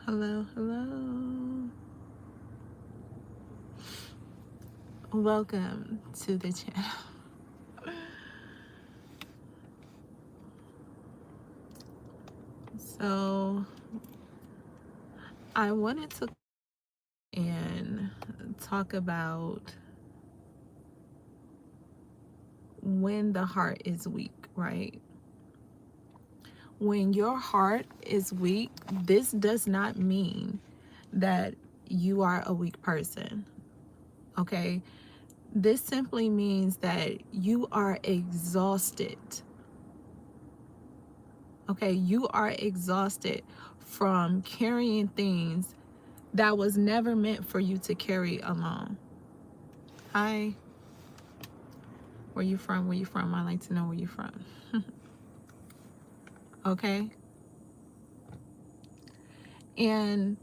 Hello, hello. Welcome to the channel. So, I wanted to and talk about when the heart is weak, right? When your heart is weak, this does not mean that you are a weak person, okay? This simply means that you are exhausted. Okay, you are exhausted from carrying things that was never meant for you to carry alone. Hi, where you from? Where you from? I like to know where you from. Okay, and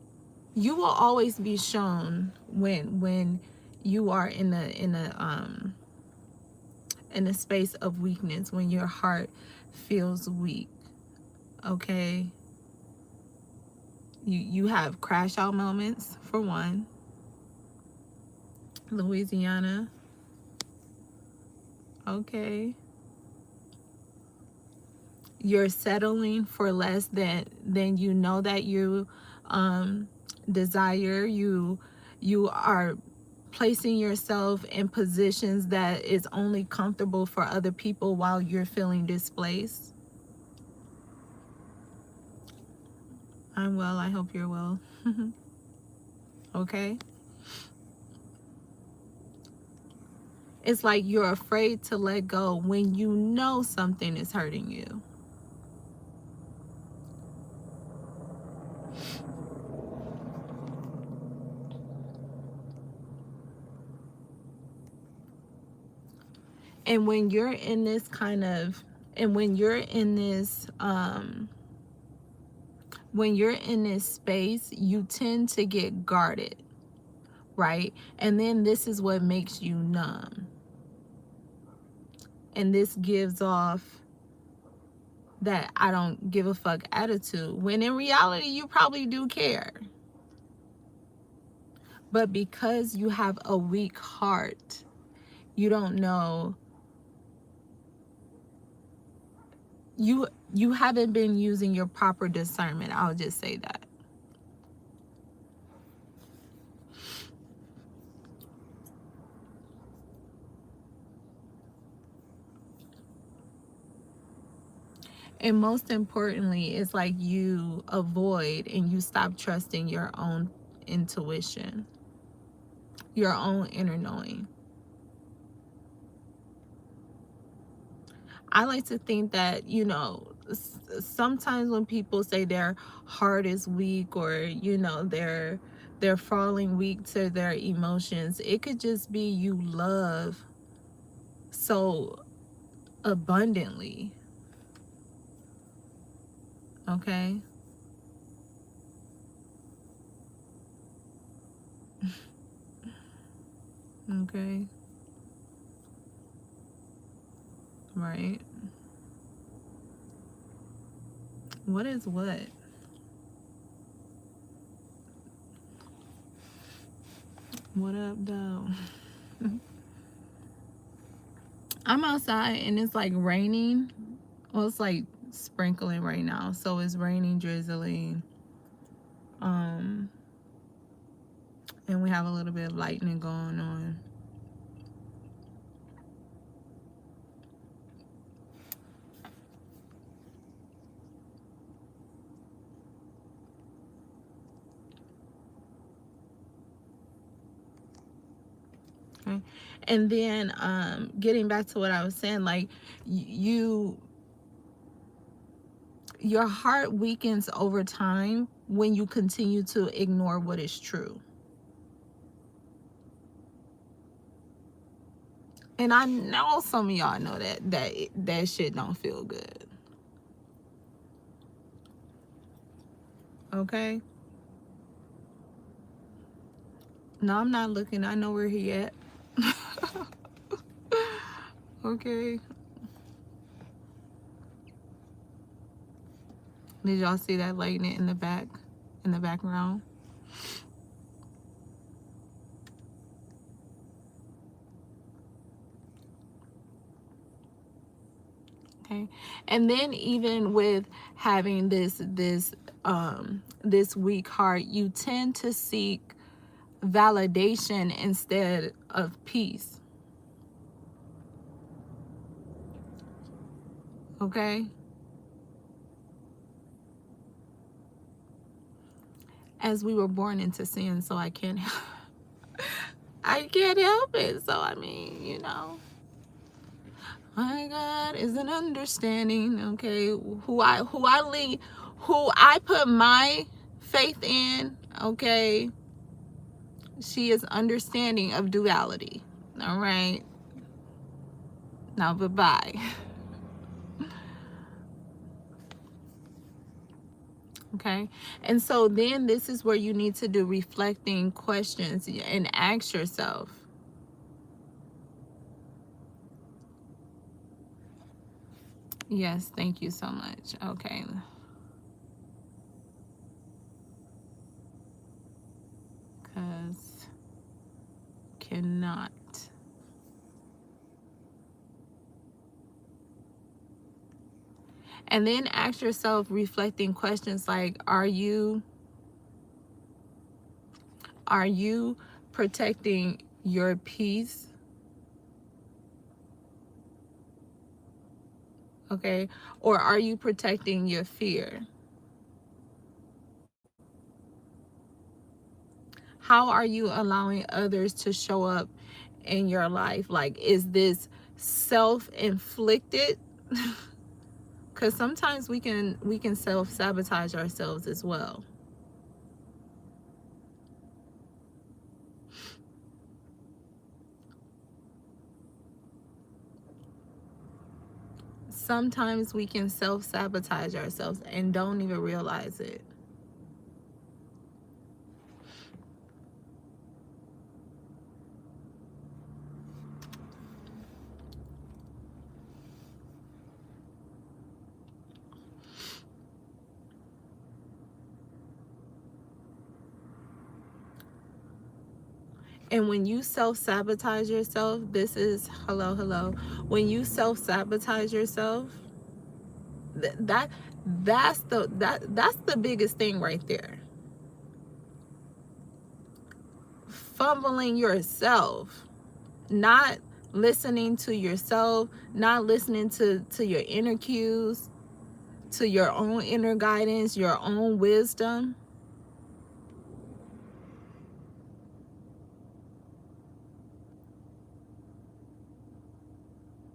you will always be shown when you are in a space of weakness, when your heart feels weak. Okay, you have crash out moments for one. Louisiana. Okay, you're settling for less than you know that you desire. You are placing yourself in positions that is only comfortable for other people while you're feeling displaced. I'm well, I hope you're well. Okay, it's like you're afraid to let go when you know something is hurting you. And when you're in this kind of and when you're in this space, you tend to get guarded, right? And then this is what makes you numb. And this gives off that I don't give a fuck attitude, when in reality you probably do care. But because you have a weak heart, you don't know, you haven't been using your proper discernment. I'll just say that. And most importantly, it's like you avoid and you stop trusting your own intuition, your own inner knowing. I like to think that, sometimes when people say their heart is weak, or, they're falling weak to their emotions, it could just be you love so abundantly. Okay? Okay. Right. What is what? What up, though? I'm outside and it's like raining. Well, it's like sprinkling right now. So it's raining, drizzling. And we have a little bit of lightning going on. Okay. And then getting back to what I was saying, like your heart weakens over time when you continue to ignore what is true. And I know some of y'all know that shit don't feel good. Okay? No, I'm not looking. I know where he at. Okay. Did y'all see that lightning in the back? in the background. Okay. And then even with having this weak heart, you tend to seek validation instead of peace. Okay? As we were born into sin, so I can't help it. So I mean, you know, my God is an understanding, okay? Who I put my faith in, okay? She is understanding of duality. All right. Now bye-bye. Okay. And so then this is where you need to do reflecting questions and ask yourself. Yes, thank you so much. Okay. Because cannot. And then ask yourself reflecting questions like, are you protecting your peace? Okay. Or are you protecting your fear? How are you allowing others to show up in your life? Like, is this self-inflicted? Because sometimes we can self-sabotage ourselves as well. Sometimes we can self-sabotage ourselves and don't even realize it. And when you self-sabotage yourself, this is hello. When you self-sabotage yourself, that's the biggest thing right there. Fumbling yourself, not listening to yourself, not listening to your inner cues, to your own inner guidance, your own wisdom.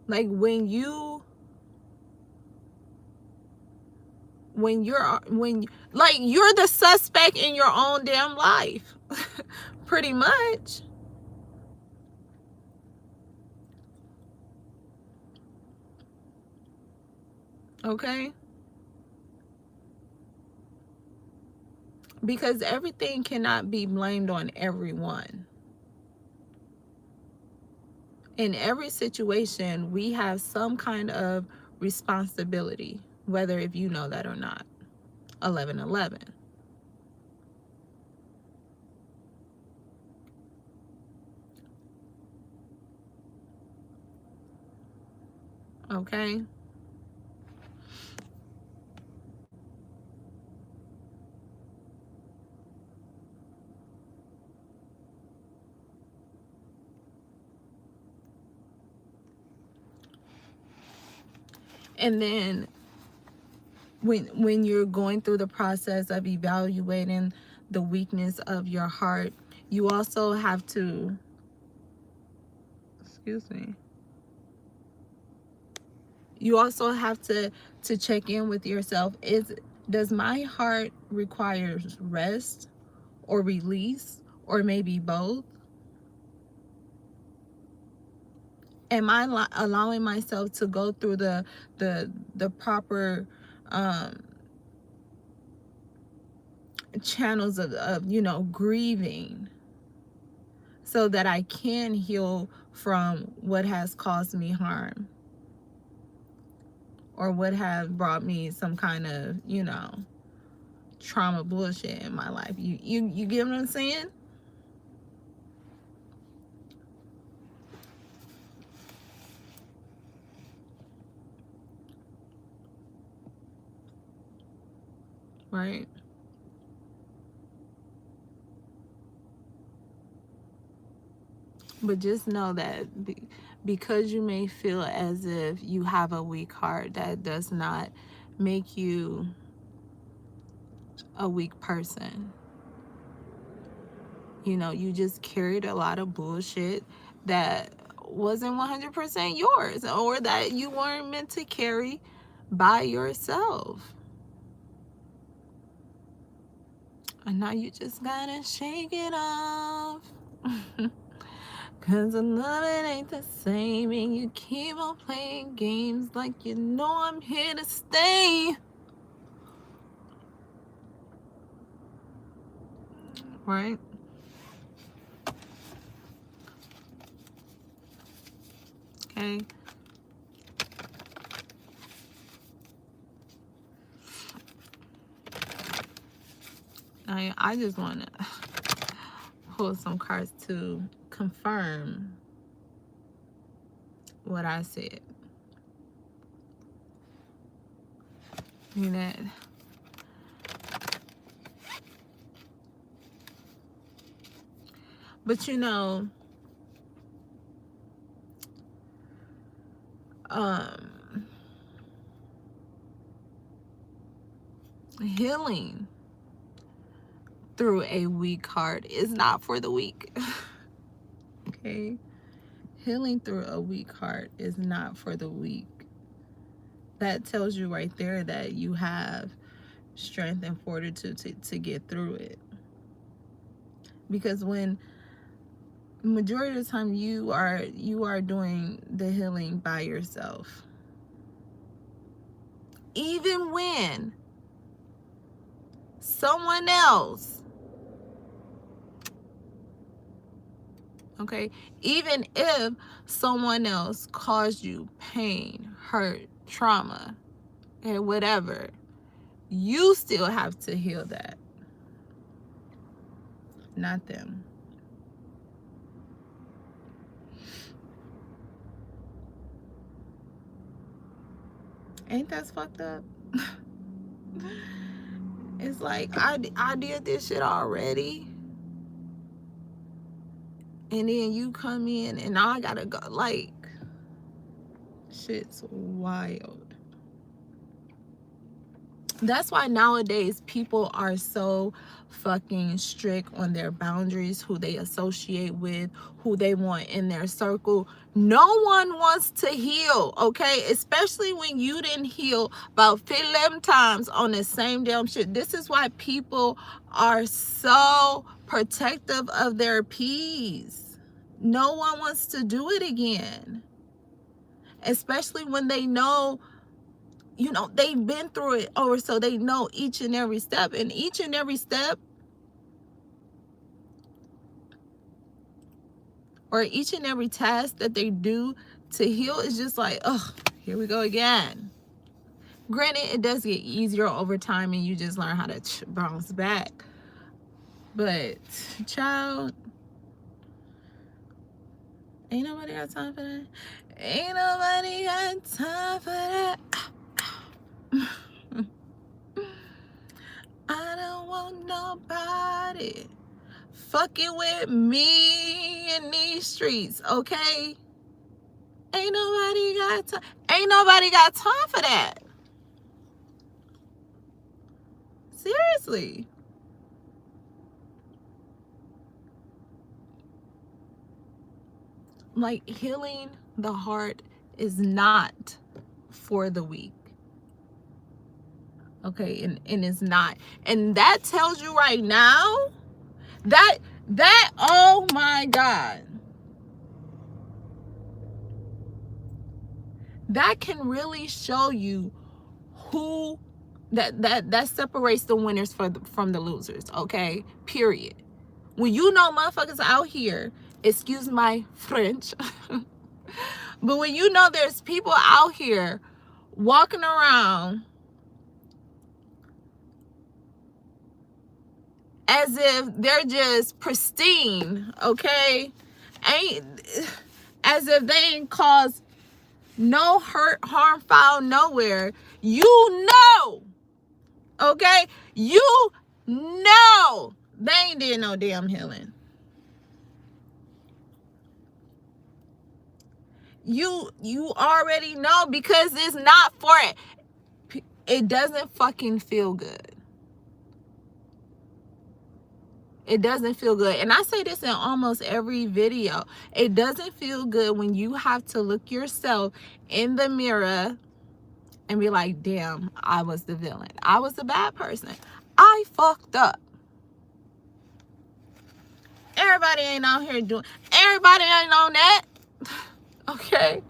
Like when you're the suspect in your own damn life. Pretty much. Okay? Because everything cannot be blamed on everyone. In every situation, we have some kind of responsibility, whether if you know that or not. 11:11. Okay? And then when you're going through the process of evaluating the weakness of your heart, you also have to, excuse me, you also have to check in with yourself. Does my heart require rest or release, or maybe both? Am I allowing myself to go through the proper channels of grieving, so that I can heal from what has caused me harm, or what have brought me some kind of trauma bullshit in my life. You get what I'm saying? Right? But just know that because you may feel as if you have a weak heart, that does not make you a weak person. You know, you just carried a lot of bullshit that wasn't 100% yours, or that you weren't meant to carry by yourself. And now you just gotta shake it off. Cause I love it ain't the same, and you keep on playing games like you know I'm here to stay. Right? Okay. I just want to pull some cards to confirm what I said. You know, but you know, healing through a weak heart is not for the weak. Okay? Healing through a weak heart is not for the weak. That tells you right there that you have strength and fortitude to get through it. Because when majority of the time you are doing the healing by yourself. Even when someone else, okay, even if someone else caused you pain, hurt, trauma, and whatever, you still have to heal that, not them. Ain't that fucked up? It's like I did this shit already, and then you come in and now I gotta go. Like, shit's wild. That's why nowadays people are so fucking strict on their boundaries, who they associate with, who they want in their circle. No one wants to heal, okay? Especially when you didn't heal about 11 times on the same damn shit. This is why people are so protective of their peace. No one wants to do it again. Especially when they know, you know, they've been through it, or so they know each and every step. And each and every step, or each and every task that they do to heal is just like, oh, here we go again. Granted, it does get easier over time and you just learn how to bounce back. But, child, ain't nobody got time for that. Ain't nobody got time for that. I don't want nobody fucking with me in these streets, okay? Ain't nobody got time. Ain't nobody got time for that. Seriously. Like, healing the heart is not for the weak. Okay, and it's not. And that tells you right now that oh my God, that can really show you who that separates the winners from the losers. Okay, period. When you know motherfuckers out here, excuse my French, but when you know there's people out here walking around as if they're just pristine, okay? As if they ain't caused no hurt, harm, foul nowhere. You know, okay? You know they ain't did no damn healing. You already know, because it's not for it. It doesn't fucking feel good. It doesn't feel good. And I say this in almost every video. It doesn't feel good when you have to look yourself in the mirror and be like, damn, I was the villain. I was the bad person. I fucked up. Everybody ain't out here doing, everybody ain't on that. Okay?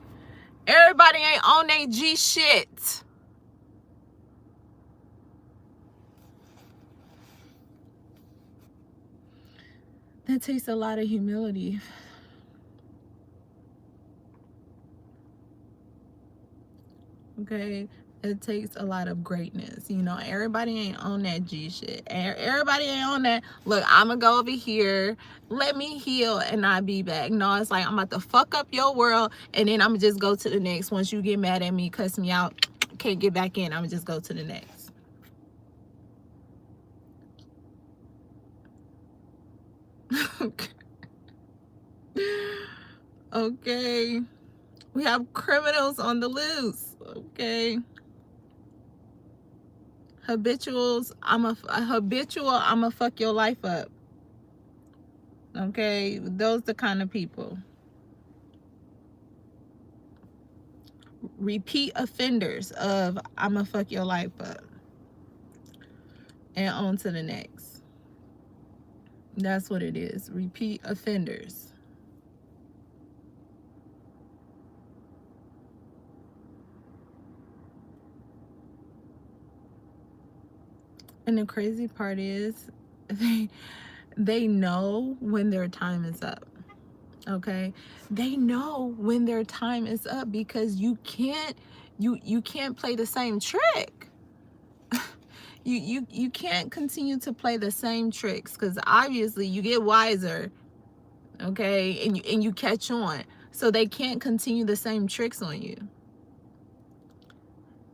Everybody ain't on their G shit. That takes a lot of humility. Okay? It takes a lot of greatness. You know, everybody ain't on that G shit. Everybody ain't on that, look, I'm gonna go over here, let me heal, and I'll be back. No, it's like, I'm about to fuck up your world, and then I'm gonna just go to the next. Once you get mad at me, cuss me out, can't get back in, I'm gonna just go to the next. Okay. We have criminals on the loose. Okay. Habituals, I'ma fuck your life up. Okay, those the kind of people. Repeat offenders of I'ma fuck your life up. And on to the next. That's what it is. Repeat offenders. And the crazy part is they know when their time is up. Okay? They know when their time is up, because you can't play the same trick. You can't continue to play the same tricks, because obviously you get wiser, okay, and you catch on. So they can't continue the same tricks on you.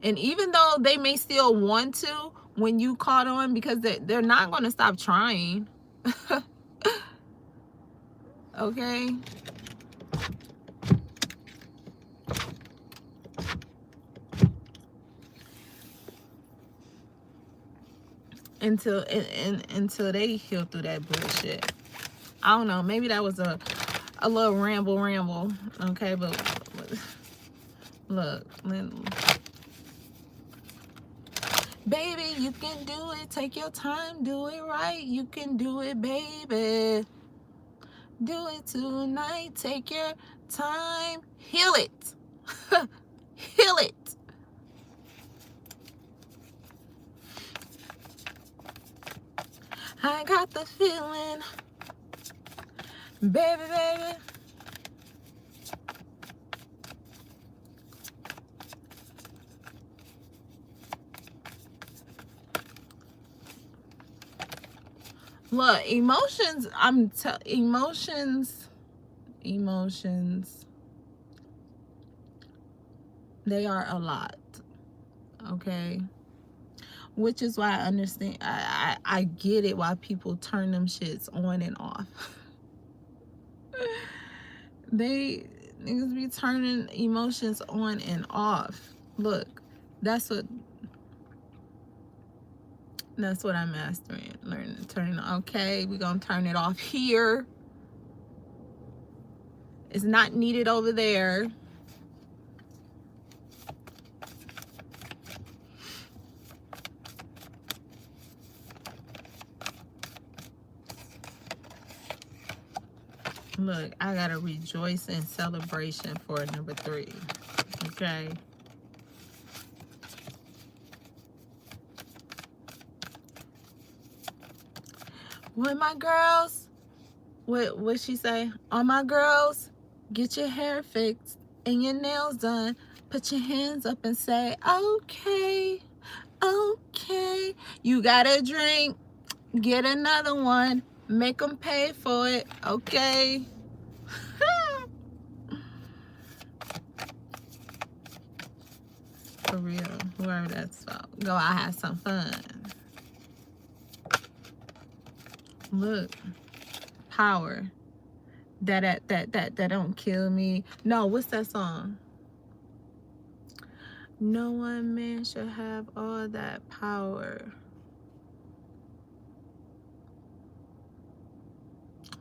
And even though they may still want to, when you caught on, because they're not going to stop trying. Okay? Until they heal through that bullshit. I don't know. Maybe that was a little ramble. Okay, but look. Baby, you can do it. Take your time. Do it right. You can do it, baby. Do it tonight. Take your time. Heal it. Heal it. I got the feeling. Baby. Look, emotions, emotions, they are a lot, okay? Which is why I understand, I get it why people turn them shits on and off. Niggas be turning emotions on and off. Look, that's what I'm mastering, learning, turning. Okay, we're gonna turn it off here. It's not needed over there. Look, I gotta rejoice in celebration for number 3. Okay. With my girls, what she say? All my girls, get your hair fixed and your nails done. Put your hands up and say, okay, okay. You got a drink, Get another one. Make them pay for it. Okay. For real. Whoever that's for. Go out, have some fun. Look. Power. That don't kill me. No, what's that song? No one man should have all that power.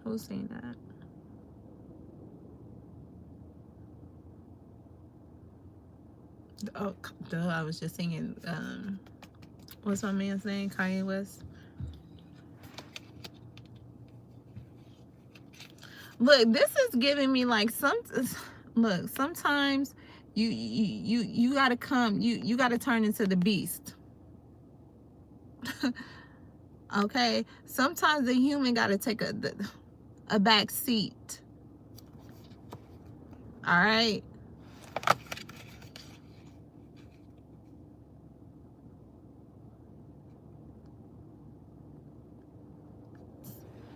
Who's saying that? Oh, duh, I was just singing, what's my man's name? Kanye West. Look, this is giving me like look, sometimes you gotta come, you gotta turn into the beast. Okay? Sometimes the human gotta take a back seat. All right?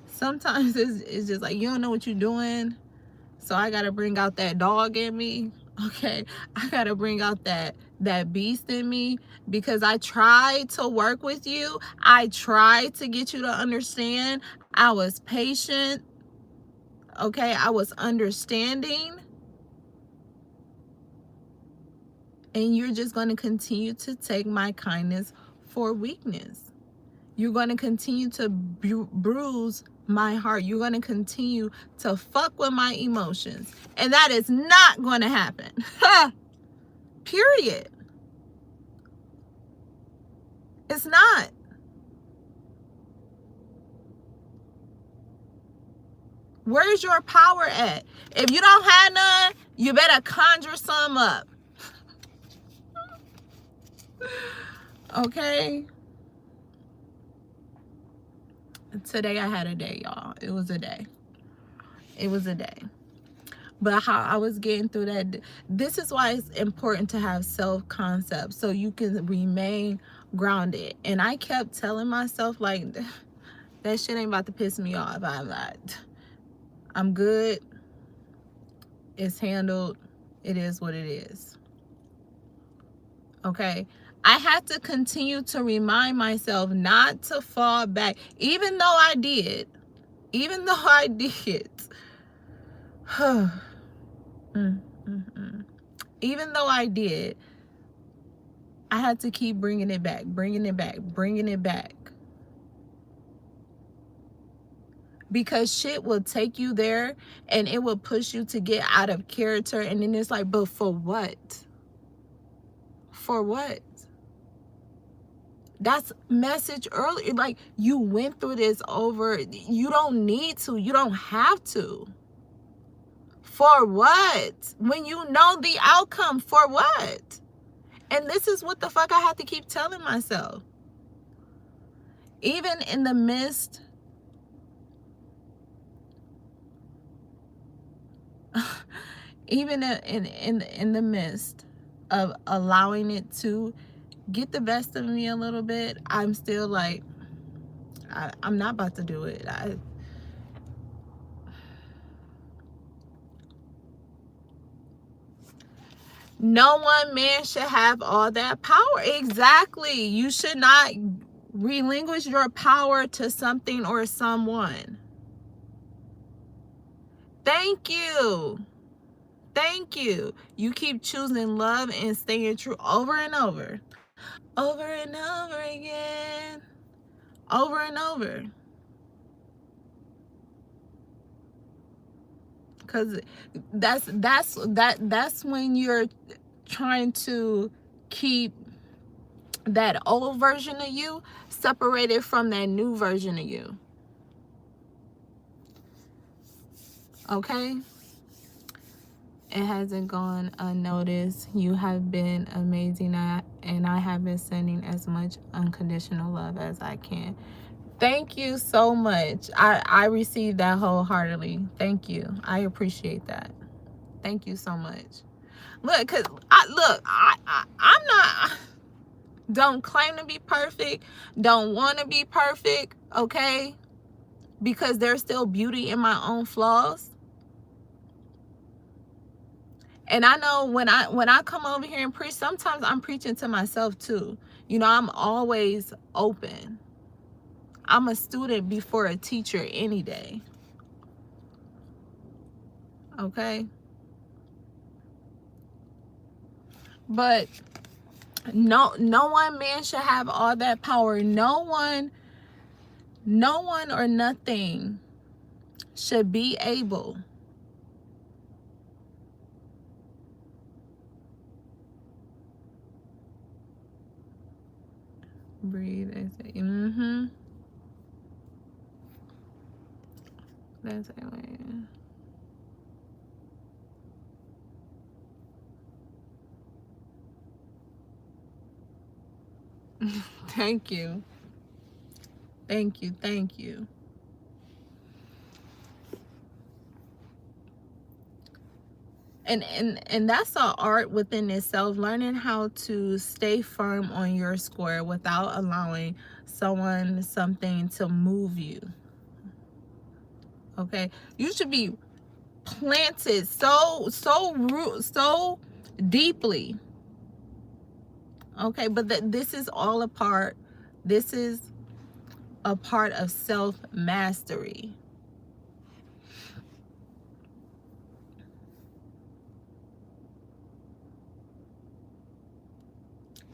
Sometimes it's just like, you don't know what you're doing, so I gotta bring out that dog in me. Okay, I gotta bring out that beast in me, because I tried to work with you. I tried to get you to understand. I was patient. Okay, I was understanding, and you're just going to continue to take my kindness for weakness. You're going to continue to bruise my heart. You're going to continue to fuck with my emotions, and that is not going to happen. Period. It's not. Where's your power at? If you don't have none, you better conjure some up. Okay? Today I had a day, y'all. It was a day. It was a day. But how I was getting through that, this is why it's important to have self-concept, so you can remain grounded. And I kept telling myself, like, that shit ain't about to piss me off. I'm good. It's handled. It is what it is. Okay? I had to continue to remind myself not to fall back, even though I did. Even though I did. Even though I did, I had to keep bringing it back, bringing it back, bringing it back. Because shit will take you there, and it will push you to get out of character. And then it's like, but for what? For what? That's message earlier. Like, you went through this over. You don't need to. You don't have to. For what? When you know the outcome, for what? And this is what the fuck I have to keep telling myself. Even in the midst even in the midst of allowing it to get the best of me a little bit, I'm still like, I'm not about to do it. No one man should have all that power. Exactly. You should not relinquish your power to something or someone. Thank you. Thank you. You keep choosing love and staying true over and over. Over and over again. Over and over. Because that's when you're trying to keep that old version of you separated from that new version of you. Okay? It hasn't gone unnoticed. You have been amazing, and I have been sending as much unconditional love as I can. Thank you so much. I received that wholeheartedly. Thank you. I appreciate that. Thank you so much. Look, because I'm not, don't claim to be perfect, don't want to be perfect. okay? Because there's still beauty in my own flaws. And I know when I come over here and preach, sometimes I'm preaching to myself too. You know, I'm always open. I'm a student before a teacher any day. Okay? But no one man should have all that power. No one or nothing should be able breathe and say that's it. Thank you. Thank you. Thank you. And that's an art within itself, learning how to stay firm on your square without allowing someone, something to move you. Okay? You should be planted so deeply. Okay? But this is all a part. This is a part of self-mastery.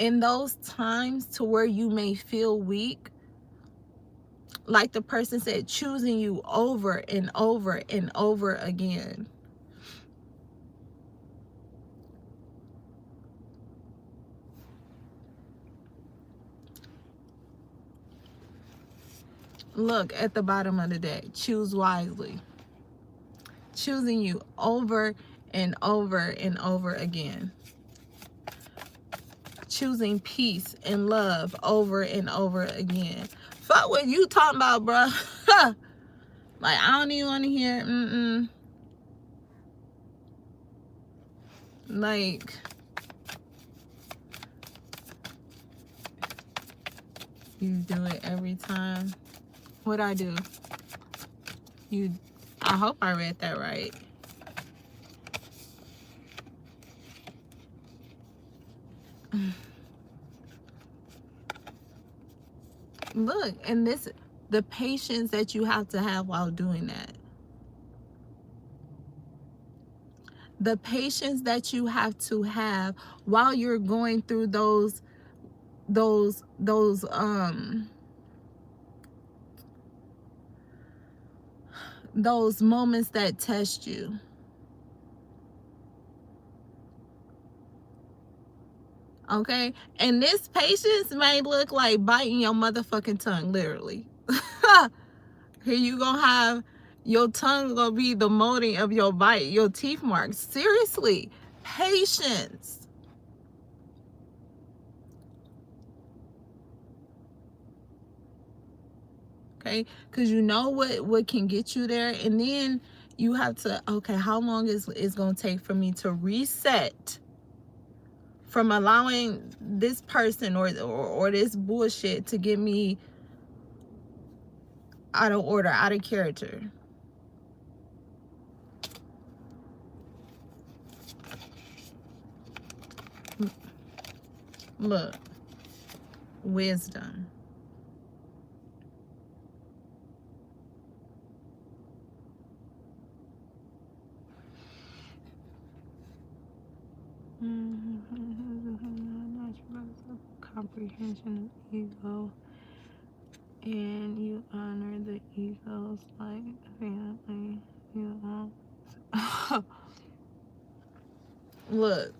In those times to where you may feel weak, like the person said, choosing you over and over and over again. Look at the bottom of the deck. Choose wisely. Choosing you over and over and over again. Choosing peace and love over and over again. Fuck what you talking about, bro. Like, I don't even want to hear like, you do it every time. What I do? I hope I read that right. Look, and the patience that you have to have while doing that. The patience that you have to have while you're going through those moments that test you. Okay? And this patience may look like biting your motherfucking tongue, literally. Here you gonna have your tongue gonna be the molding of your bite, your teeth marks. Seriously, patience. Okay, because you know what can get you there, and then you have to, okay, how long is gonna take for me to reset from allowing this person or this bullshit to get me out of order, out of character. Look, wisdom. Comprehension of ego, and you honor the egos like family. You know. Look.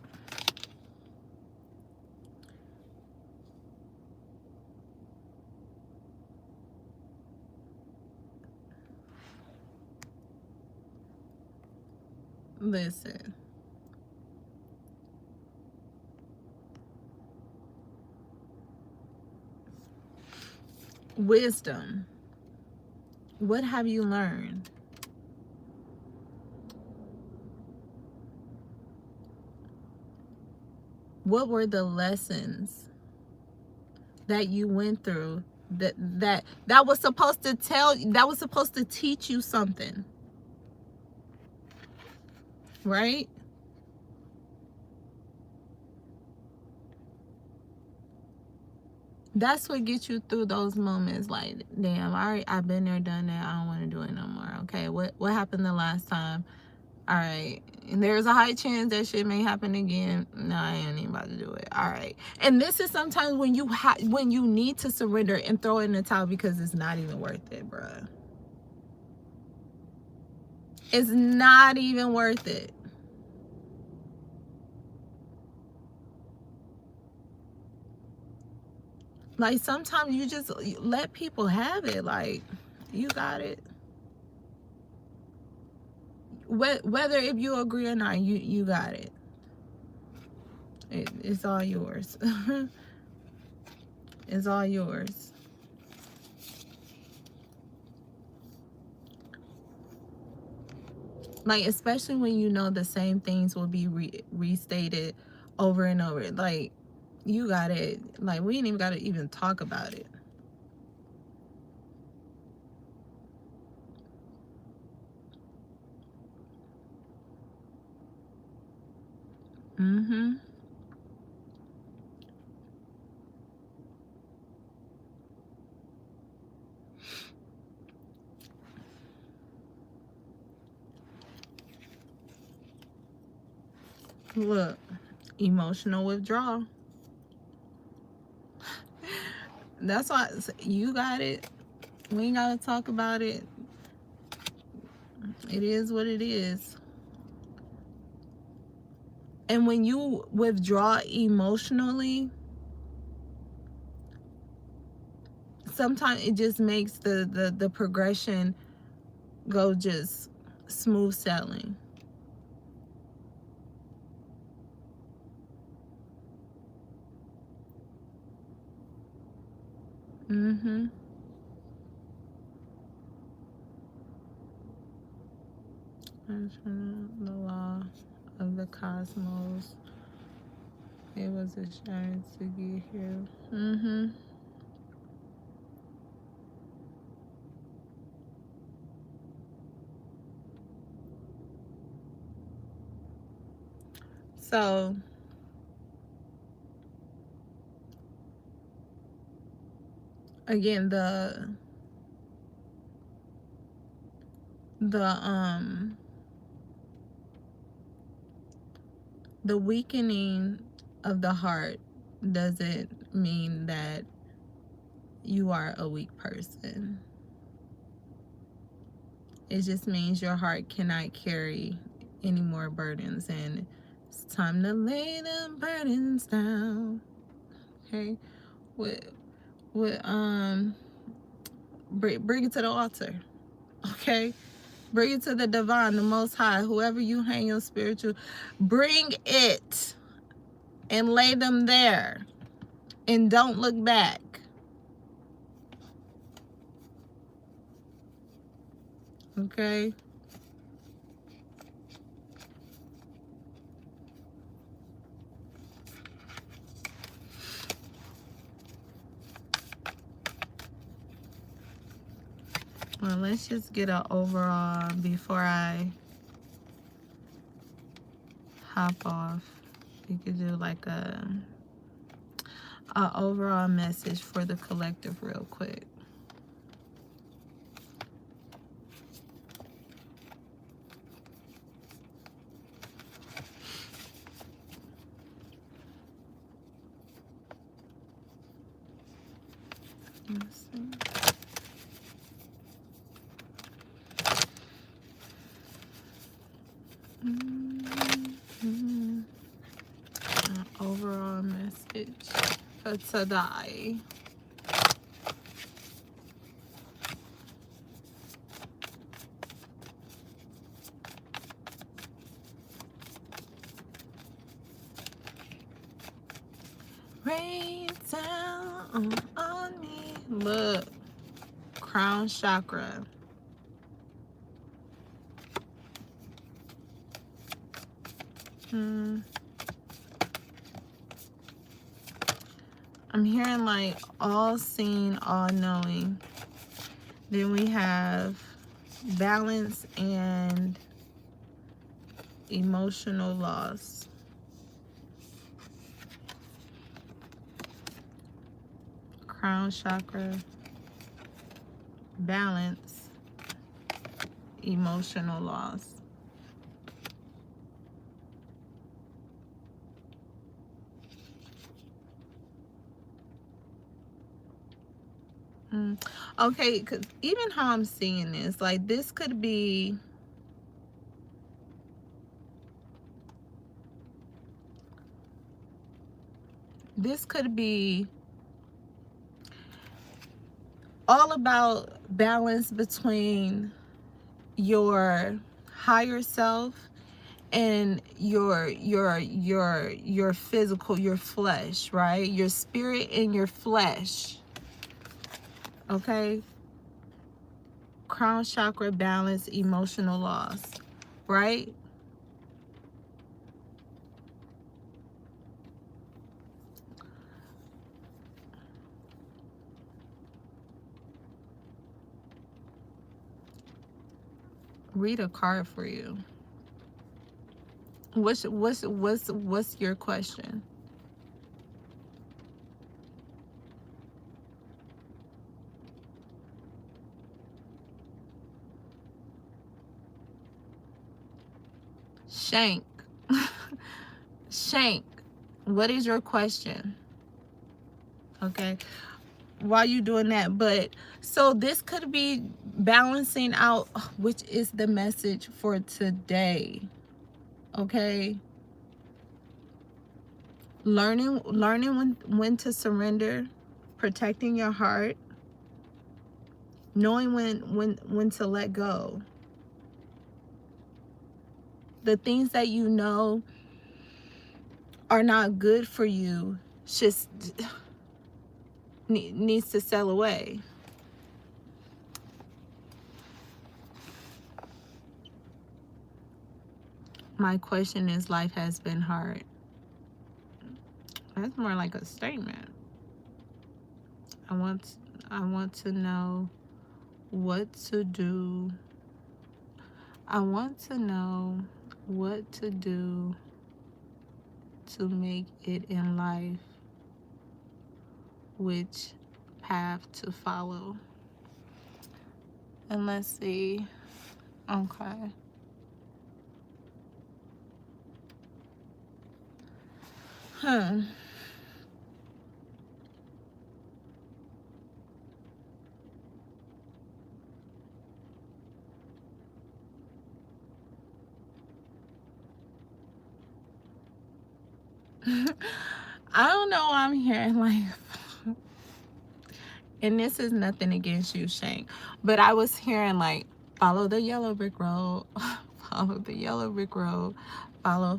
Listen. Wisdom. What have you learned? What were the lessons that you went through That was supposed to that was supposed to teach you something, right? That's what gets you through those moments. Like, damn, I've been there, done that. I don't want to do it no more. Okay, what happened the last time? All right, and there's a high chance that shit may happen again. No, I ain't even about to do it. All right, and this is sometimes when you need to surrender and throw it in the towel because it's not even worth it, bruh. It's not even worth it. Like, sometimes you just let people have it. Like, you got it. Whether if you agree or not, you got it. It's all yours. It's all yours. Like, especially when you know the same things will be restated over and over. Like, you got it. Like, we ain't even got to even talk about it. Mm-hmm. Look, emotional withdrawal. That's why you got it. We ain't got to talk about it. It is what it is. And when you withdraw emotionally, sometimes it just makes the progression go just smooth sailing. Mm-hmm. The law of the cosmos. It was a chance to get here. Mm-hmm. So again, the weakening of the heart doesn't mean that you are a weak person. It just means your heart cannot carry any more burdens, and it's time to lay them burdens down. Okay, with bring it to the altar. Okay, bring it to the divine, the Most High, whoever you hang your spiritual. Bring it and lay them there, and don't look back. Okay. Well, let's just get an overall before I hop off. We could do like a overall message for the collective real quick. Let's see. Overall message for today. Rain down on me. Look, crown chakra. I'm hearing like all seeing, all knowing. Then we have balance and emotional loss. Crown chakra, balance, emotional loss. Okay, because even how I'm seeing this, like this could be all about balance between your higher self and your physical, your flesh, right? Your spirit and your flesh. Okay? Crown chakra, balance, emotional loss, right? Read a card for you. What's your question? Shank. Shank, what is your question? Okay, while you doing that, but so this could be balancing out, which is the message for today. Okay, learning when to surrender, protecting your heart, knowing when to let go. The things that you know are not good for you just needs to sell away. My question is, life has been hard. That's more like a statement. I want to know what to do. I want to know what to do to make it in life, which path to follow. And let's see. Okay. I don't know why I'm hearing like, and this is nothing against you, Shank, but I was hearing like, follow the yellow brick road, follow the yellow brick road, follow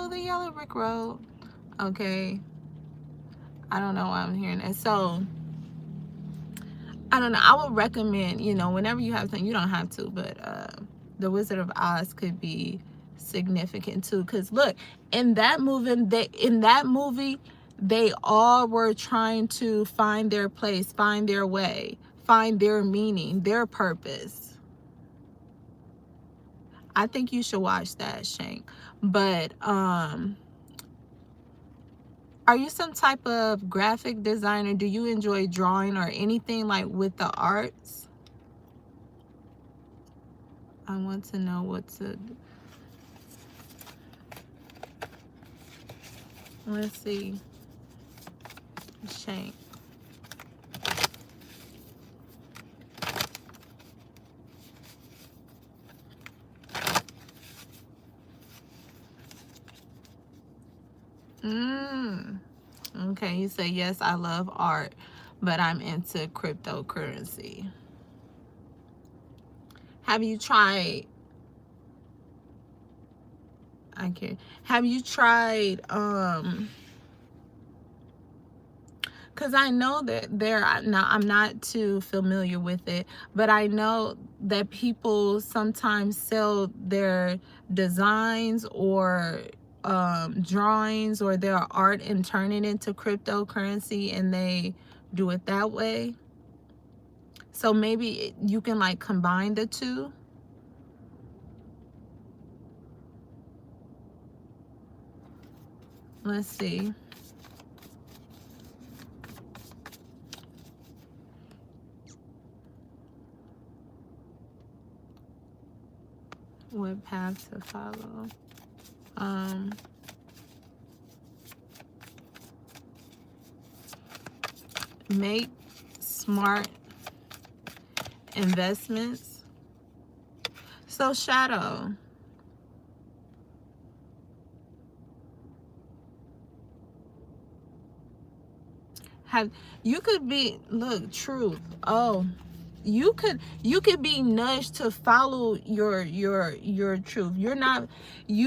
the yellow brick road. Okay, I don't know why I'm hearing that. So I don't know. I would recommend, whenever you have something, you don't have to, but the Wizard of Oz could be significant too. Because look, in that movie, they all were trying to find their place, find their way, find their meaning, their purpose. I think you should watch that, Shank. But are you some type of graphic designer? Do you enjoy drawing or anything like with the arts? I want to know what to do. Let's see. Shank. Okay, you say, yes, I love art, but I'm into cryptocurrency. Have you tried, have you tried, because I know that now I'm not too familiar with it, but I know that people sometimes sell their designs or drawings or their art and turn it into cryptocurrency, and they do it that way. So maybe you can like combine the two. Let's see. What path to follow? Make smart investments. So shadow. You could be, look, truth. Oh, you could be nudged to follow your truth. You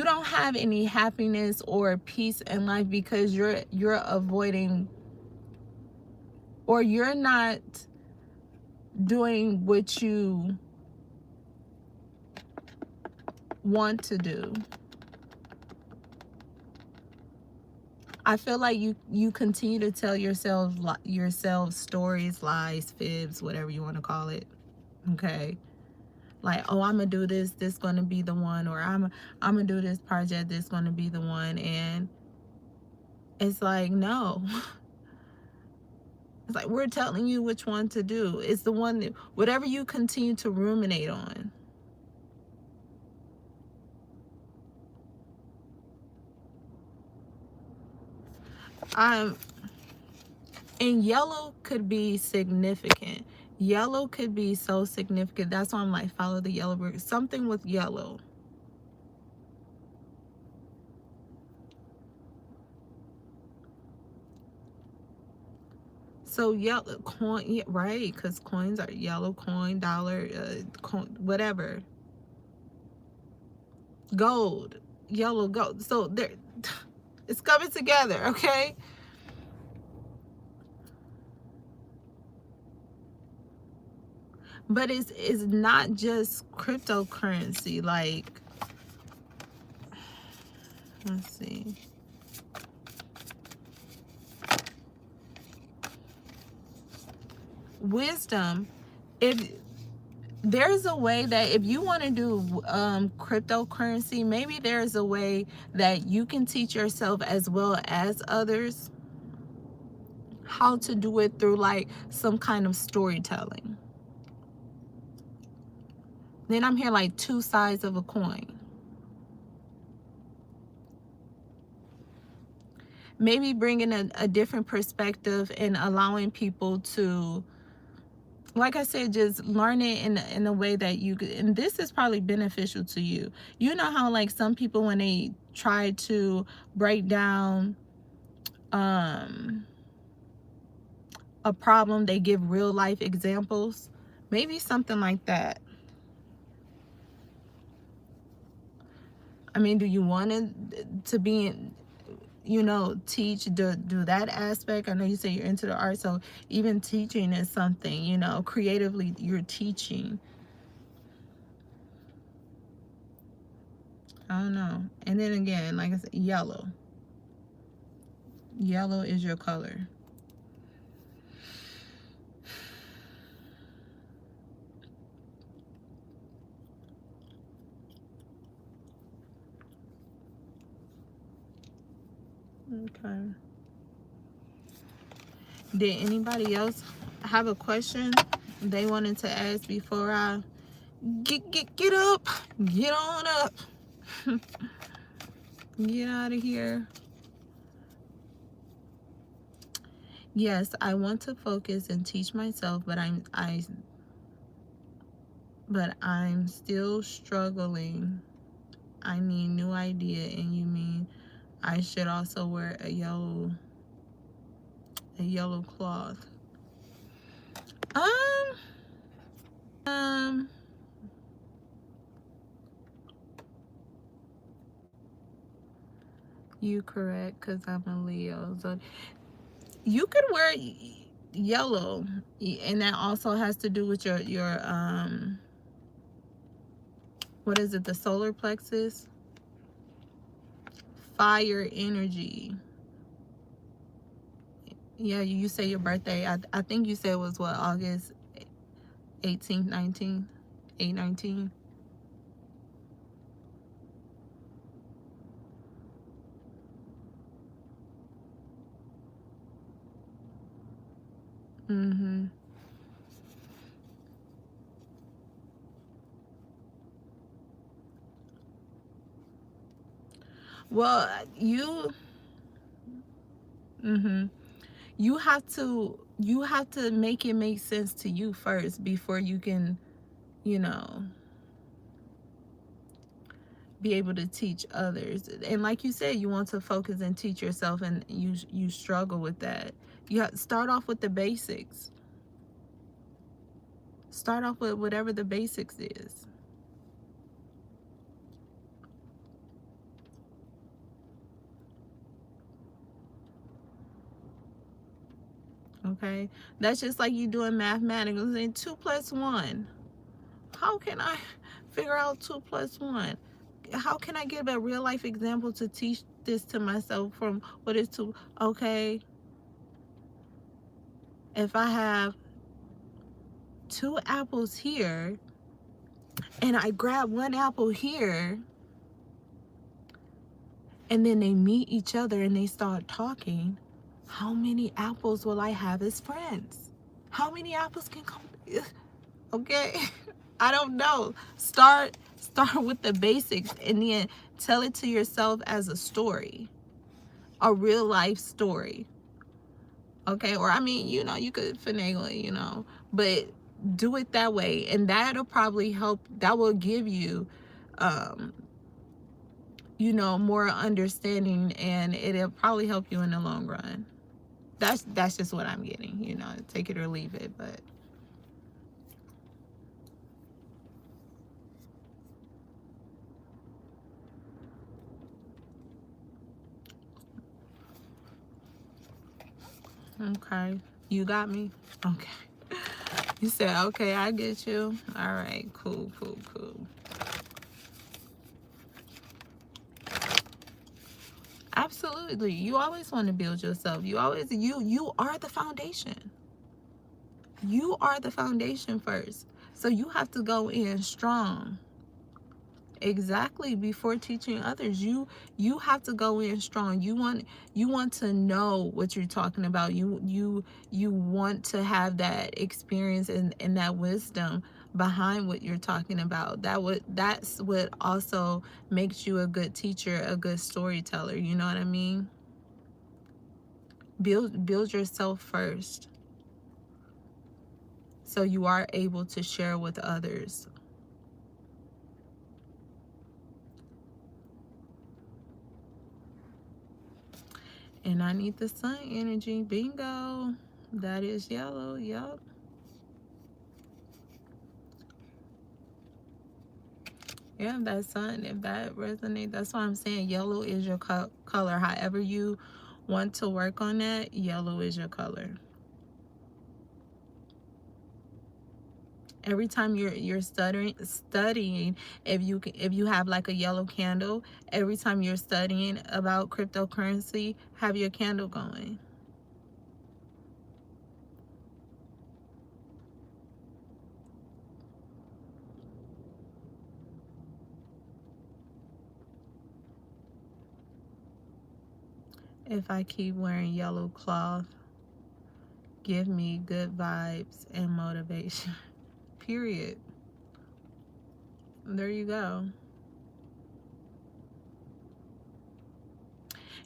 don't have any happiness or peace in life because you're avoiding, or you're not doing what you want to do. I feel like you continue to tell yourself stories, lies, fibs, whatever you want to call it. Okay, like, oh, I'm gonna do this gonna be the one, or I'm gonna do this project, this gonna be the one. And it's like, no. It's like, we're telling you which one to do. It's the one that, whatever you continue to ruminate on. And yellow could be significant. Yellow could be so significant. That's why I'm like, follow the yellow bird. Something with yellow. So yellow coin, yeah, right? Because coins are yellow. Coin, dollar, coin, whatever. Gold, yellow, gold. So there, it's coming together. Okay. But it's not just cryptocurrency. Like, let's see. Wisdom. If there's a way that if you want to do cryptocurrency, maybe there's a way that you can teach yourself as well as others how to do it through like some kind of storytelling. Then I'm here like two sides of a coin. Maybe bringing a different perspective and allowing people to, like I said, just learn it in a way that you could, and this is probably beneficial to you. You know how like some people, when they try to break down a problem, they give real life examples. Maybe something like that. I mean, do you want it to be, you know, teach, do that aspect? I know you say you're into the art, so even teaching is something, you know, creatively you're teaching. I don't know. And then again, like I said, yellow. Yellow is your color. Okay. Did anybody else have a question they wanted to ask before I get up, get on up, get out of here? Yes, I want to focus and teach myself, but I'm still struggling. I need new idea. And you mean I should also wear a yellow cloth? You correct, because I'm a Leo. So you could wear yellow, and that also has to do with your what is it, the solar plexus? fire energy. Yeah, you say your birthday. I think you said it was what, August 18th, 19th, 8/19. Mm-hmm. Well, mm-hmm. You have to make it make sense to you first before you can, you know, be able to teach others. And like you said, you want to focus and teach yourself, and you struggle with that. You have to start off with the basics. Start off with whatever the basics is. Okay, that's just like you doing mathematics. And 2 plus 1. How can I figure out 2 plus 1? How can I give a real life example to teach this to myself from what is 2? Okay, if I have 2 apples here and I grab 1 apple here, and then they meet each other and they start talking, how many apples will I have as friends? How many apples can come? Okay, I don't know. Start with the basics, and then tell it to yourself as a story, a real life story. Okay, or I mean, you could finagle it, but do it that way, and that'll probably help. That will give you um more understanding, and it'll probably help you in the long run. That's just what I'm getting, take it or leave it, but okay. You got me? Okay. You said, okay, I get you. All right, cool, cool, cool. Absolutely. You always want to build yourself. You are the foundation. You are the foundation first. So you have to go in strong. Exactly, before teaching others. You have to go in strong. You want to know what you're talking about. You want to have that experience and that wisdom behind what you're talking about. That's what also makes you a good teacher, a good storyteller. You know what I mean? Build yourself first, so you are able to share with others. And I need the sun energy. Bingo. That is yellow. Yup. Yeah, that sun, if that resonates, that's why I'm saying yellow is your color. However you want to work on that, yellow is your color. Every time you're studying, if you have like a yellow candle, every time you're studying about cryptocurrency, have your candle going. If I keep wearing yellow cloth, give me good vibes and motivation. Period. There you go.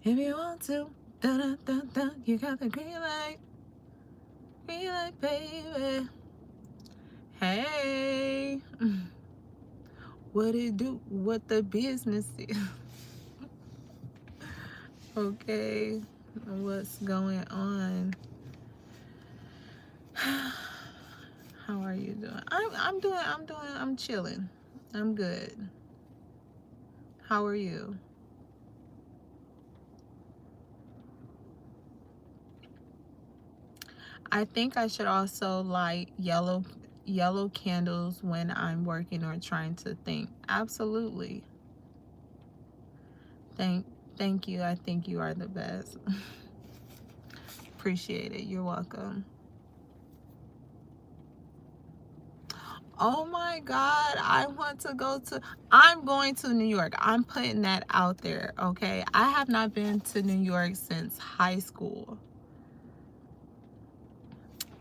If you want to, dun dun dun dun, you got the green light, baby. Hey, what it do? What the business is? Okay, what's going on? How are you doing? I'm chilling. I'm good. How are you? I think I should also light yellow candles when I'm working or trying to think. Absolutely. Thank Thank you. I think you are the best. Appreciate it. You're welcome. Oh my God, I want to go to, I'm going to New York. I'm putting that out there, okay? I have not been to New York since high school.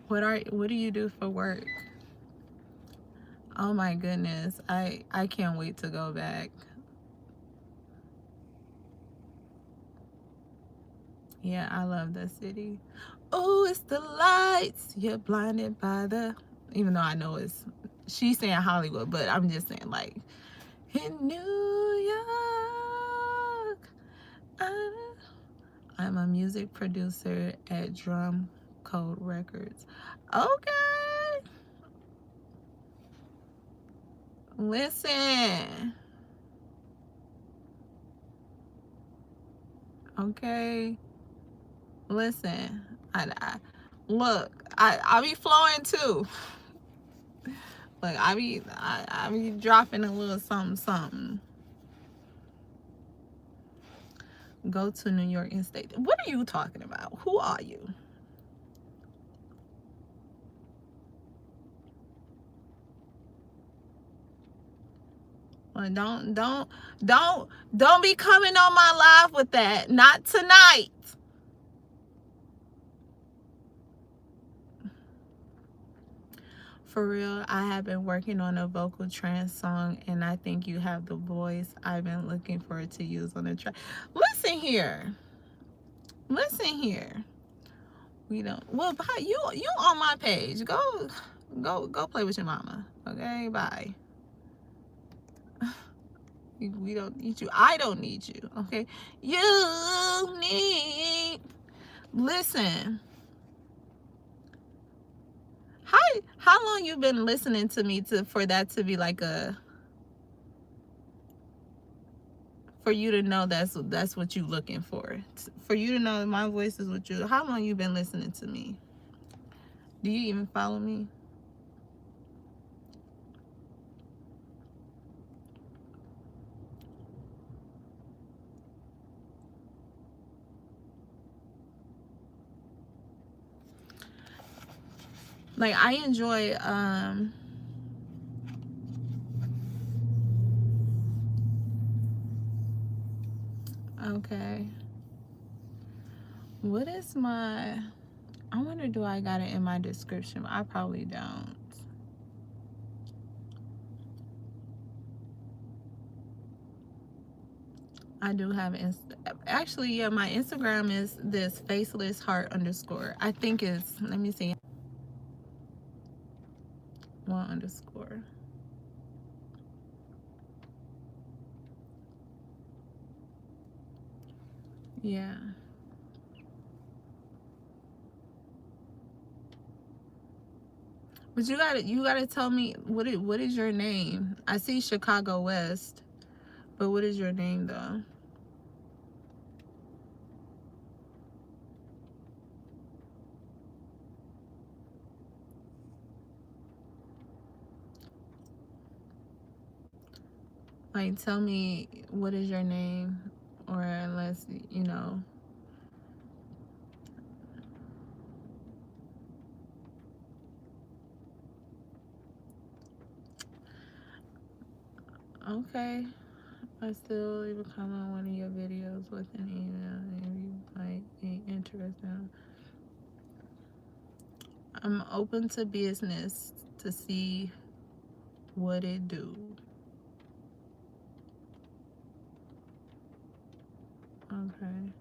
What do you do for work? Oh my goodness, I can't wait to go back. Yeah, I love the city. Oh, it's the lights. You're blinded by the, even though I know it's, she's saying Hollywood, but I'm just saying like, in New York. I'm a music producer at Drum Code Records. Okay. Listen. Okay. Listen. Look, I be flowing too. Like I be dropping a little something something. Go to New York and stay. What are you talking about? Who are you? Well, don't be coming on my live with that. Not tonight. For real, I have been working on a vocal trance song, and I think you have the voice I've been looking for to use on the track. Listen here. Listen here. We don't. Well, bye. You on my page. Go play with your mama. Okay, bye. We don't need you. I don't need you. Okay. You need. Listen. How long you been listening to me for that to be like a, for you to know that's what you looking for you to know that my voice is what you, how long you been listening to me? Do you even follow me? Like I enjoy okay, what is my, I wonder do I got it in my description? I probably don't. I do have actually, yeah, my Instagram is this faceless heart underscore. I think it's, let me see, one underscore. Yeah. But you gotta tell me what is your name? I see Chicago West, but what is your name though? Like tell me what is your name, or unless you know. Okay. I still leave a comment on one of your videos with an email if you might be interested. I'm open to business to see what it do. Okay.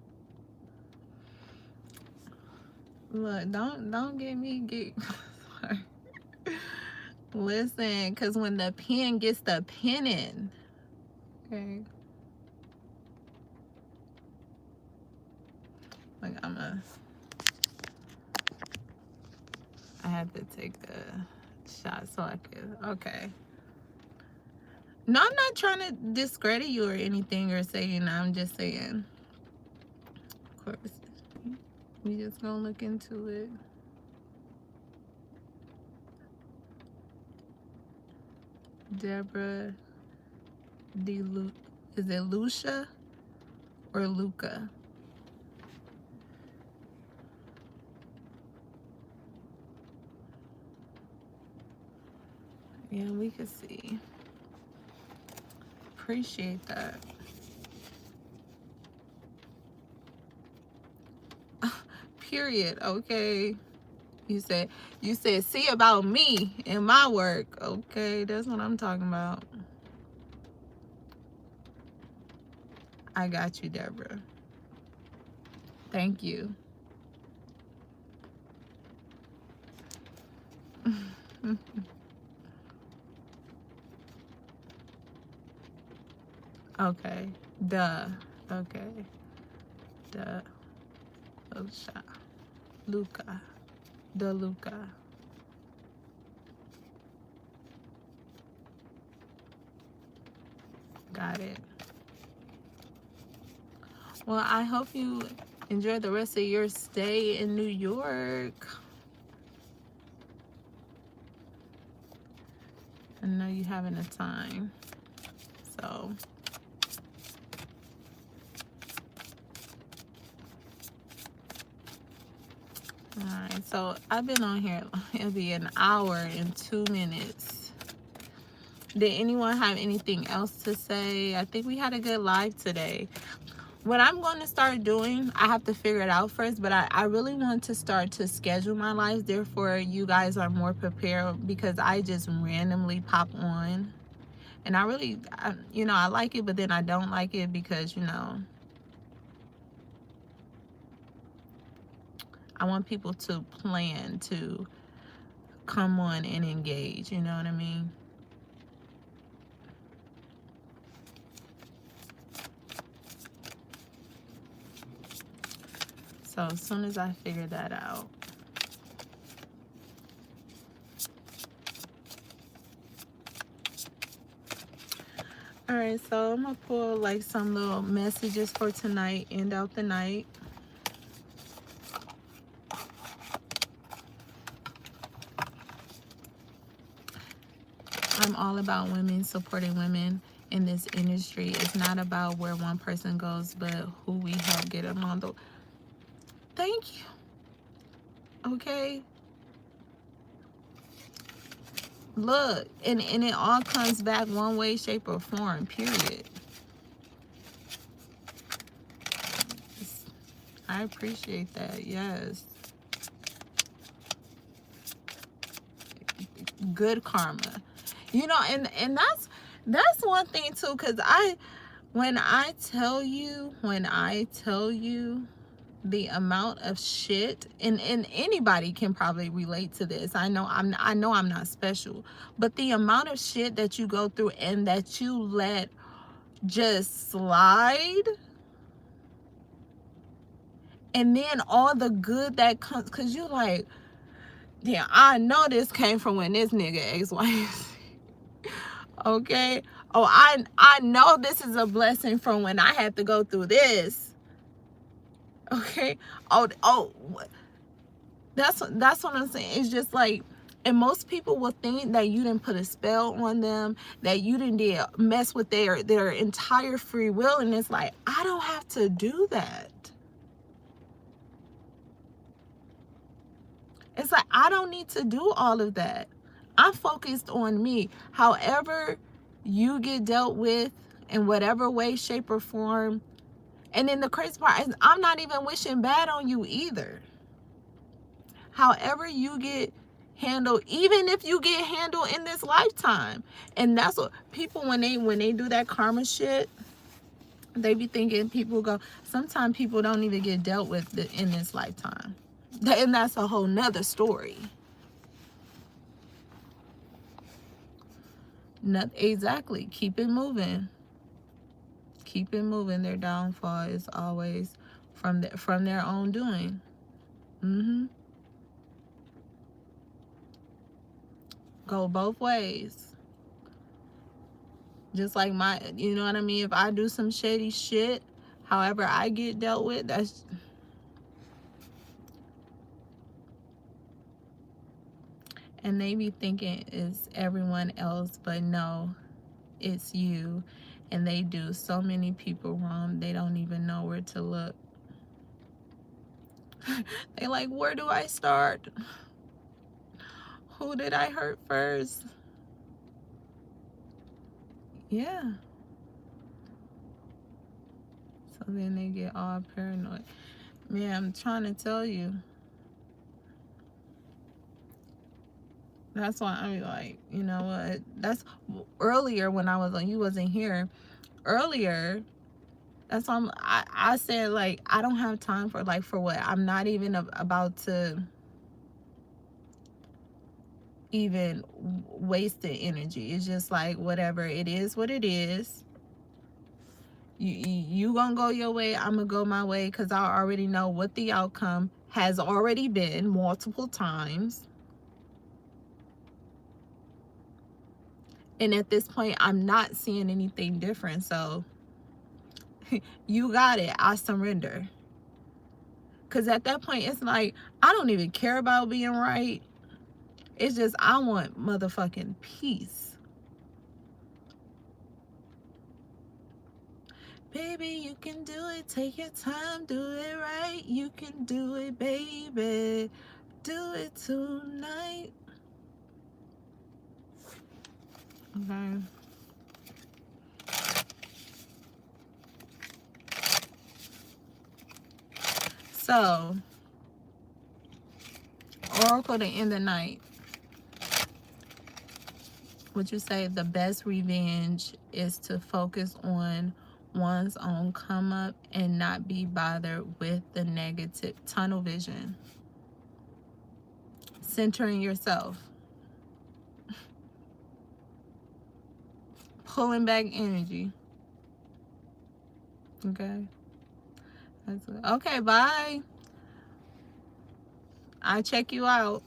Look, don't get sorry. Listen, because when the pen gets the penning, okay. Like I had to take a shot so I could, okay. No, I'm not trying to discredit you or anything or say, you know, I'm just saying, of course, we just gonna look into it. Deborah is it Lucia or Luca? Yeah, we can see. Appreciate that. Period. Okay. You said see about me and my work. Okay, that's what I'm talking about. I got you, Deborah. Thank you. Okay. Duh. Okay. Duh. Luca. Luca. The Luca. Got it. Well, I hope you enjoy the rest of your stay in New York. I know you're having a time. So, alright. So, I've been on here. It'll be an hour and 2 minutes. Did anyone have anything else to say? I think we had a good live today. What I'm going to start doing, I have to figure it out first, but I really want to start to schedule my lives. Therefore, you guys are more prepared, because I just randomly pop on. And I really, you know, I like it, but then I don't like it because, you know, I want people to plan to come on and engage. You know what I mean? So as soon as I figure that out. All right, so I'm gonna pull like some little messages for tonight, end out the night. I'm all about women, supporting women in this industry. It's not about where one person goes, but who we help get them on the. Thank you. Okay. Look, and it all comes back one way, shape, or form, period. I appreciate that. Yes. Good karma. You know, and that's one thing too, because when I tell you the amount of shit, and anybody can probably relate to this. I know I'm not special, but the amount of shit that you go through and that you let just slide, and then all the good that comes, because you're like, yeah, I know this came from when this nigga XY. Okay. Oh, I know this is a blessing from when I had to go through this. Okay. Oh, that's what I'm saying. It's just like, and most people will think that you didn't put a spell on them, that you didn't mess with their entire free will, and it's like, I don't have to do that. It's like, I don't need to do all of that. I'm focused on me. However you get dealt with in whatever way, shape, or form. And then the crazy part is, I'm not even wishing bad on you either. However you get handled, even if you get handled in this lifetime. And that's what people, when they do that karma shit, they be thinking, people go, sometimes people don't even get dealt with in this lifetime. And that's a whole nother story. Not exactly. Keep it moving. Keep it moving. Their downfall is always from their own doing. Go both ways. Just like you know what I mean? If I do some shady shit, however I get dealt with, that's. And they be thinking it's everyone else, but no, it's you. and they do so many people wrong, they don't even know where to look. They like, where do I start? Who did I hurt first? Yeah. So then they get all paranoid. Man, I'm trying to tell you. That's why I'm like, you know what? That's earlier when I was on, you wasn't here. Earlier, that's why I said, like, I don't have time for, like, for what? I'm not even about to even waste the energy. It's just like, whatever, it is what it is. You gonna go your way, I'm gonna go my way, because I already know what the outcome has already been multiple times. And at this point, I'm not seeing anything different. So you got it. I surrender. Because at that point, it's like, I don't even care about being right. It's just, I want motherfucking peace. Baby, you can do it. Take your time. Do it right. You can do it, baby. Do it tonight. Okay. So, Oracle to end the night. Would you say the best revenge is to focus on one's own come up and not be bothered with the negative? Tunnel vision. Centering yourself. Pulling back energy. Okay. That's it. Okay, bye. I'll check you out.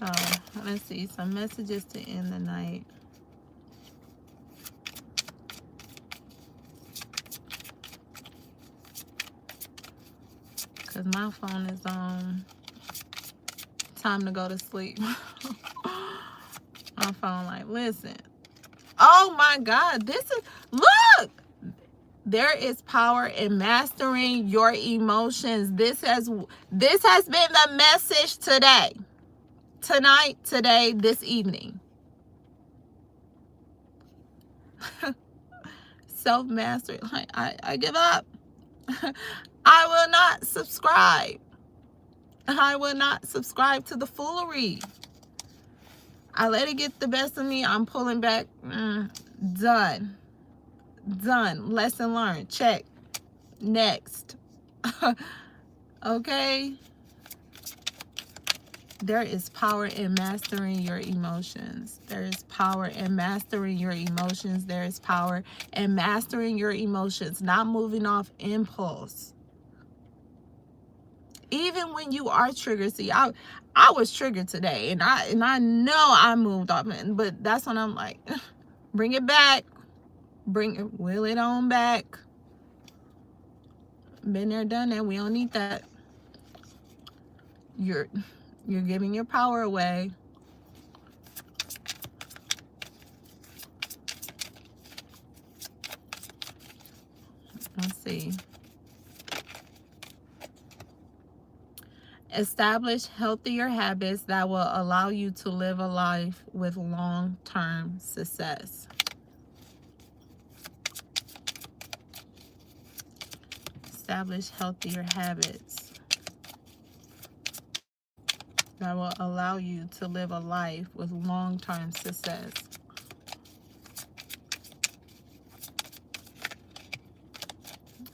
Oh, let's see. Some messages to end the night. Because my phone is on. Time to go to sleep. My phone like, listen. Oh my God. This is, look. There is power in mastering your emotions. This has been the message today. Tonight, today, this evening. Self-mastery. Like, I give up. I will not subscribe. I will not subscribe to the foolery. I let it get the best of me. I'm pulling back. Done. Done. Lesson learned. Check. Next. Okay. There is power in mastering your emotions. There is power in mastering your emotions. There is power in mastering your emotions, not moving off impulse. Even when you are triggered. See, I was triggered today, and I know I moved off, but that's when I'm like, bring it back. Wheel it on back. Been there, done that. We don't need that. You're giving your power away. Let's see. Establish healthier habits that will allow you to live a life with long-term success. Establish healthier habits that will allow you to live a life with long-term success.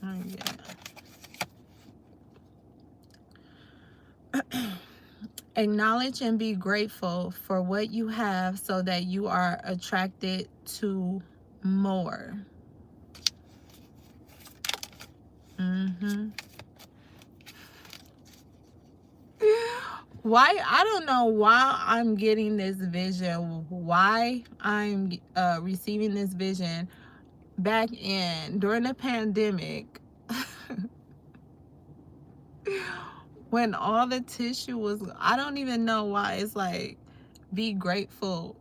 Oh, yeah. Acknowledge and be grateful for what you have so that you are attracted to more. Why? I don't know why I'm getting this vision. Why I'm receiving this vision back during the pandemic. when all the tissue was, I don't even know why it's like, be grateful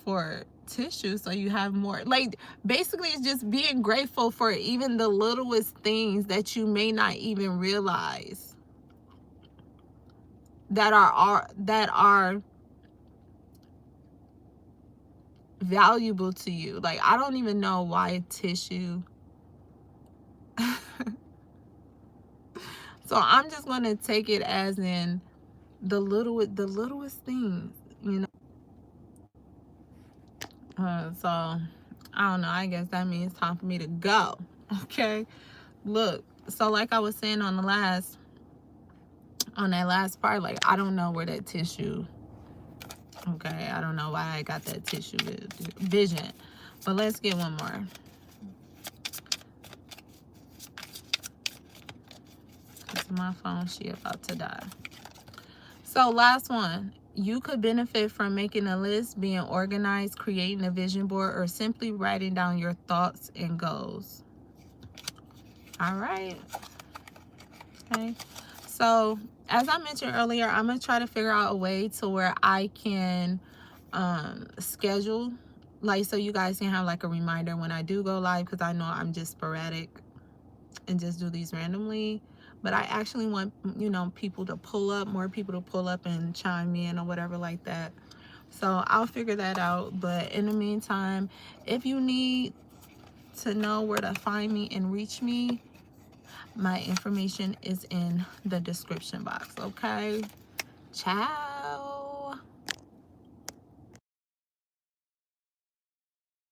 for tissue so you have more. Like, basically, it's just being grateful for even the littlest things that you may not even realize that are valuable to you. Like, I don't even know why tissue. So I'm just gonna take it as in the littlest things, you know. So I don't know. I guess that means it's time for me to go. Okay. Look. So like I was saying on that last part, like, I don't know where that tissue. Okay. I don't know why I got that tissue vision, but let's get one more. Cause my phone, she about to die. So last one. You could benefit from making a list, being organized, creating a vision board, or simply writing down your thoughts and goals. All right. Okay. So as I mentioned earlier, I'm going to try to figure out a way to where I can schedule, like, so you guys can have like a reminder when I do go live, because I know I'm just sporadic and just do these randomly. But I actually want, you know, people to pull up, more people to pull up and chime in or whatever like that. So I'll figure that out. But in the meantime, if you need to know where to find me and reach me, my information is in the description box. Okay? Ciao.